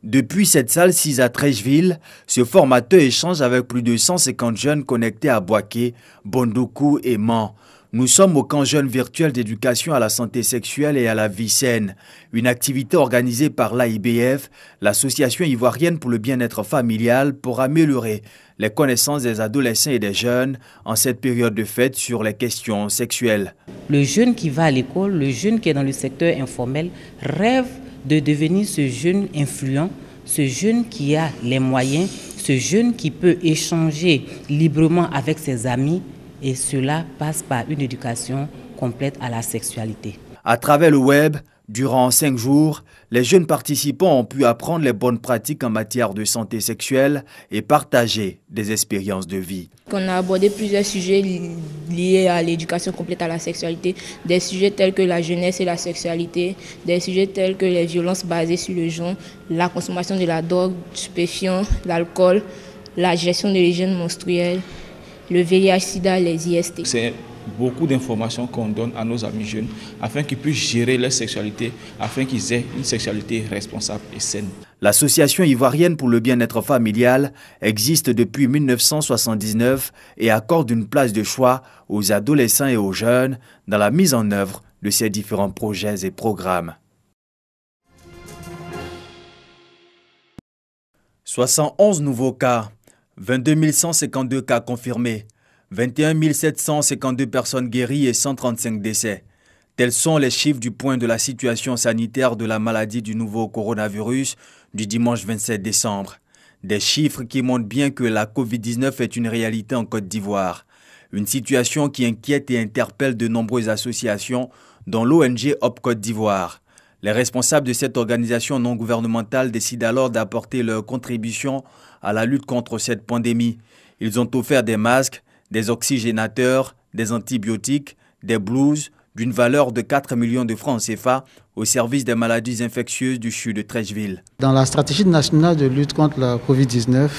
Depuis cette salle 6 à Treichville, ce formateur échange avec plus de 150 jeunes connectés à Boaké, Bondoukou et Mans. Nous sommes au camp jeune virtuel d'éducation à la santé sexuelle et à la vie saine, une activité organisée par l'AIBF, l'Association ivoirienne pour le bien-être familial, pour améliorer les connaissances des adolescents et des jeunes en cette période de fête sur les questions sexuelles. Le jeune qui va à l'école, le jeune qui est dans le secteur informel, rêve de devenir ce jeune influent, ce jeune qui a les moyens, ce jeune qui peut échanger librement avec ses amis, et cela passe par une éducation complète à la sexualité. À travers le web, durant 5 jours, les jeunes participants ont pu apprendre les bonnes pratiques en matière de santé sexuelle et partager des expériences de vie. On a abordé plusieurs sujets liés à l'éducation complète à la sexualité, des sujets tels que la jeunesse et la sexualité, des sujets tels que les violences basées sur le genre, la consommation de la drogue, stupéfiants, l'alcool, la gestion de l'hygiène menstruelle, le VIH-Sida, les IST. C'est beaucoup d'informations qu'on donne à nos amis jeunes afin qu'ils puissent gérer leur sexualité, afin qu'ils aient une sexualité responsable et saine. L'Association ivoirienne pour le bien-être familial existe depuis 1979 et accorde une place de choix aux adolescents et aux jeunes dans la mise en œuvre de ces différents projets et programmes. 71 nouveaux cas, 22 152 cas confirmés, 21 752 personnes guéries et 135 décès. Tels sont les chiffres du point de la situation sanitaire de la maladie du nouveau coronavirus du dimanche 27 décembre. Des chiffres qui montrent bien que la Covid-19 est une réalité en Côte d'Ivoire. Une situation qui inquiète et interpelle de nombreuses associations, dont l'ONG Hop Côte d'Ivoire. Les responsables de cette organisation non gouvernementale décident alors d'apporter leur contribution à la lutte contre cette pandémie. Ils ont offert des masques, des oxygénateurs, des antibiotiques, des blouses, d'une valeur de 4 millions de francs CFA au service des maladies infectieuses du CHU de Treichville. Dans la stratégie nationale de lutte contre la Covid-19,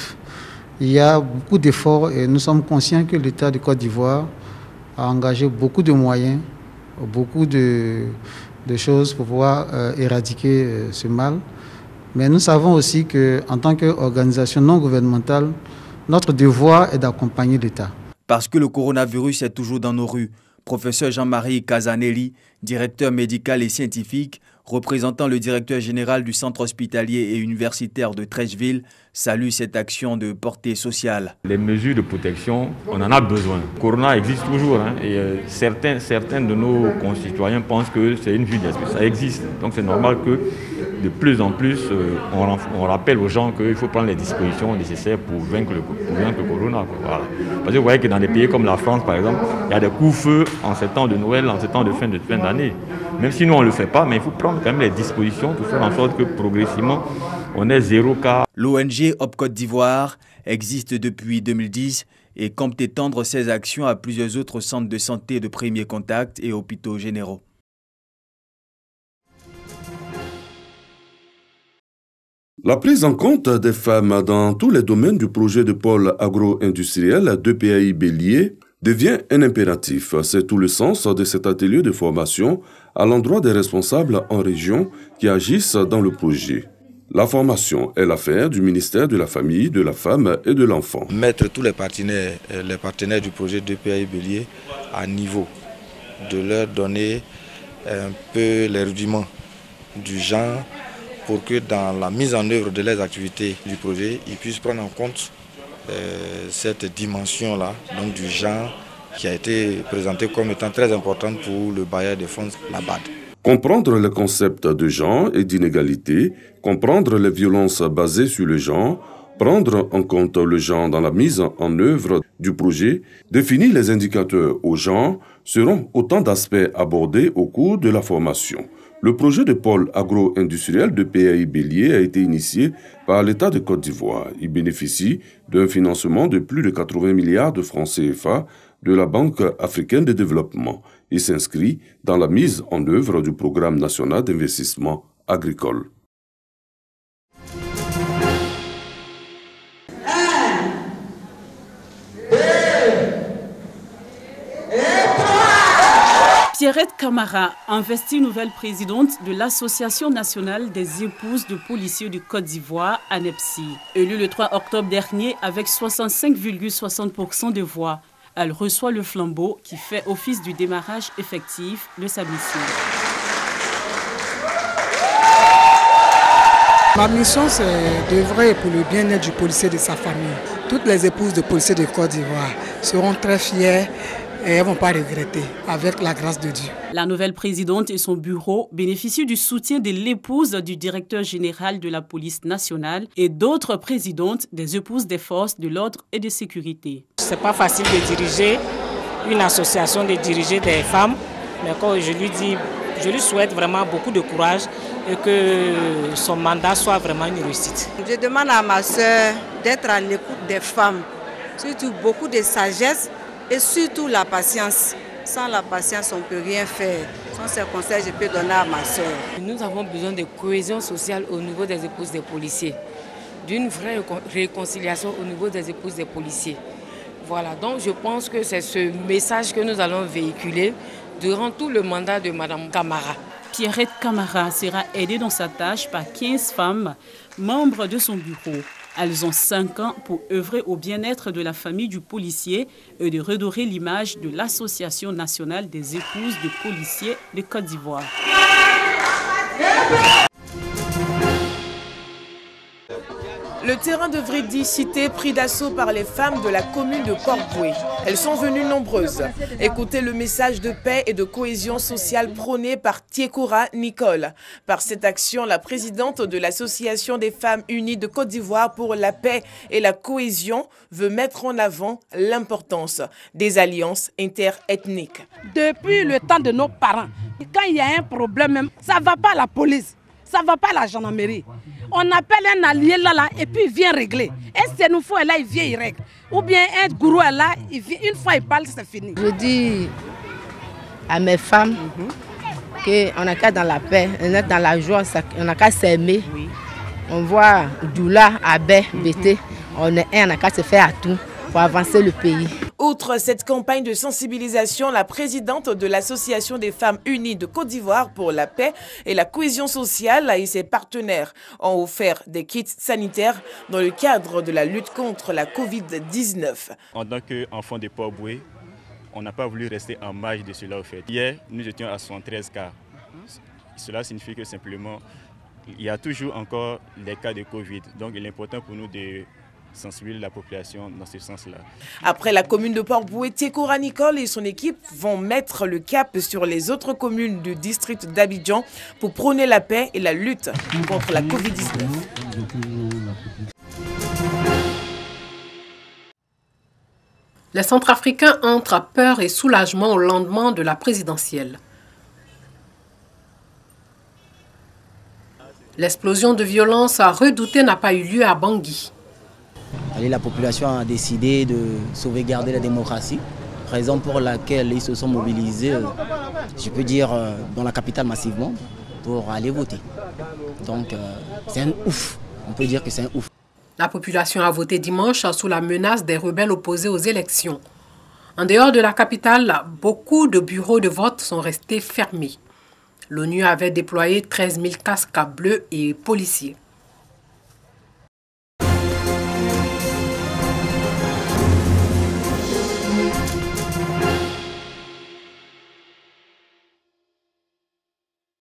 il y a beaucoup d'efforts et nous sommes conscients que l'État de Côte d'Ivoire a engagé beaucoup de moyens, beaucoup de choses pour pouvoir éradiquer ce mal. Mais nous savons aussi qu'en tant qu'organisation non gouvernementale, notre devoir est d'accompagner l'État. Parce que le coronavirus est toujours dans nos rues, professeur Jean-Marie Casanelli, directeur médical et scientifique, représentant le directeur général du centre hospitalier et universitaire de Treichville, salue cette action de portée sociale. Les mesures de protection, on en a besoin. Le corona existe toujours et certains de nos concitoyens pensent que c'est une vue d'esprit. Ça existe, donc c'est normal que de plus en plus on rappelle aux gens qu'il faut prendre les dispositions nécessaires pour vaincre le corona. Voilà. Parce que vous voyez que dans des pays comme la France, par exemple, il y a des coups-feux en ces temps de Noël, en ces temps de fin d'année. Même si nous on ne le fait pas, mais il faut prendre quand même les dispositions pour faire en sorte que progressivement on ait 0 cas. L'ONG Hop Côte d'Ivoire existe depuis 2010 et compte étendre ses actions à plusieurs autres centres de santé de premier contact et hôpitaux généraux. La prise en compte des femmes dans tous les domaines du projet de pôle agro-industriel de PAI Bélier devient un impératif. C'est tout le sens de cet atelier de formation à l'endroit des responsables en région qui agissent dans le projet. La formation est l'affaire du ministère de la Famille, de la Femme et de l'Enfant. Mettre tous les partenaires du projet de PAI Bélier à niveau, de leur donner un peu les rudiments du genre pour que dans la mise en œuvre de leurs activités du projet, ils puissent prendre en compte cette dimension-là, donc du genre, qui a été présentée comme étant très importante pour le bailleur de fonds, la BAD. Comprendre le concept de genre et d'inégalité, comprendre les violences basées sur le genre, prendre en compte le genre dans la mise en œuvre du projet, définir les indicateurs au genre, seront autant d'aspects abordés au cours de la formation. Le projet de pôle agro-industriel de PAI Bélier a été initié par l'État de Côte d'Ivoire. Il bénéficie d'un financement de plus de 80 milliards de francs CFA de la Banque africaine de développement. Il s'inscrit dans la mise en œuvre du programme national d'investissement agricole. Pierrette Camara, investie nouvelle présidente de l'Association nationale des épouses de policiers de Côte d'Ivoire, ANEPSI. Élue le 3 octobre dernier avec 65,60% de voix, elle reçoit le flambeau qui fait office du démarrage effectif de sa mission. Ma mission, c'est d'œuvrer pour le bien-être du policier et de sa famille. Toutes les épouses de policiers de Côte d'Ivoire seront très fières et elles ne vont pas regretter, avec la grâce de Dieu. La nouvelle présidente et son bureau bénéficient du soutien de l'épouse du directeur général de la police nationale et d'autres présidentes des épouses des forces de l'ordre et de sécurité. Ce n'est pas facile de diriger une association, de diriger des femmes, mais quand je lui souhaite vraiment beaucoup de courage et que son mandat soit vraiment une réussite. Je demande à ma soeur d'être à l'écoute des femmes, surtout beaucoup de sagesse et surtout la patience. Sans la patience, on ne peut rien faire. Sans ces conseils, je peux donner à ma soeur. Nous avons besoin de cohésion sociale au niveau des épouses des policiers, d'une vraie réconciliation au niveau des épouses des policiers. Voilà, donc je pense que c'est ce message que nous allons véhiculer durant tout le mandat de Mme Camara. Pierrette Camara sera aidée dans sa tâche par 15 femmes, membres de son bureau. Elles ont 5 ans pour œuvrer au bien-être de la famille du policier et de redorer l'image de l'Association nationale des épouses de policiers de Côte d'Ivoire. Le terrain de Vridi, cité, pris d'assaut par les femmes de la commune de Port-Boué. Elles sont venues nombreuses. Écoutez le message de paix et de cohésion sociale prôné par Tiekora Nicole. Par cette action, la présidente de l'Association des femmes unies de Côte d'Ivoire pour la paix et la cohésion veut mettre en avant l'importance des alliances interethniques. Depuis le temps de nos parents, quand il y a un problème, ça ne va pas à la police, ça ne va pas à la gendarmerie. On appelle un allié là et puis il vient régler. Et c'est nous faut là, il vient, il règle. Ou bien un gourou est là, il vient, une fois il parle, c'est fini. Je dis à mes femmes qu'on n'a qu'à dans la paix, on est dans la joie, on n'a qu'à s'aimer. Oui. On voit Doula, Abé, Bété, on n'a qu'à se faire à tout pour avancer le pays. Outre cette campagne de sensibilisation, la présidente de l'Association des femmes unies de Côte d'Ivoire pour la paix et la cohésion sociale et ses partenaires ont offert des kits sanitaires dans le cadre de la lutte contre la Covid-19. En tant qu'enfant de Port-Boué, on n'a pas voulu rester en marge de cela au fait. Hier, nous étions à 73 cas. Cela signifie que simplement, il y a toujours encore des cas de Covid. Donc il est important pour nous de sensibiliser la population dans ce sens-là. Après la commune de Port-Boué, Tiekora Nicole et son équipe vont mettre le cap sur les autres communes du district d'Abidjan pour prôner la paix et la lutte contre la Covid-19. Les Centrafricains entrent à peur et soulagement au lendemain de la présidentielle. L'explosion de violence redoutée n'a pas eu lieu à Bangui. La population a décidé de sauvegarder la démocratie, raison pour laquelle ils se sont mobilisés, je peux dire, dans la capitale massivement, pour aller voter. Donc c'est un ouf, on peut dire que c'est un ouf. La population a voté dimanche sous la menace des rebelles opposés aux élections. En dehors de la capitale, beaucoup de bureaux de vote sont restés fermés. L'ONU avait déployé 13 000 casques bleus et policiers.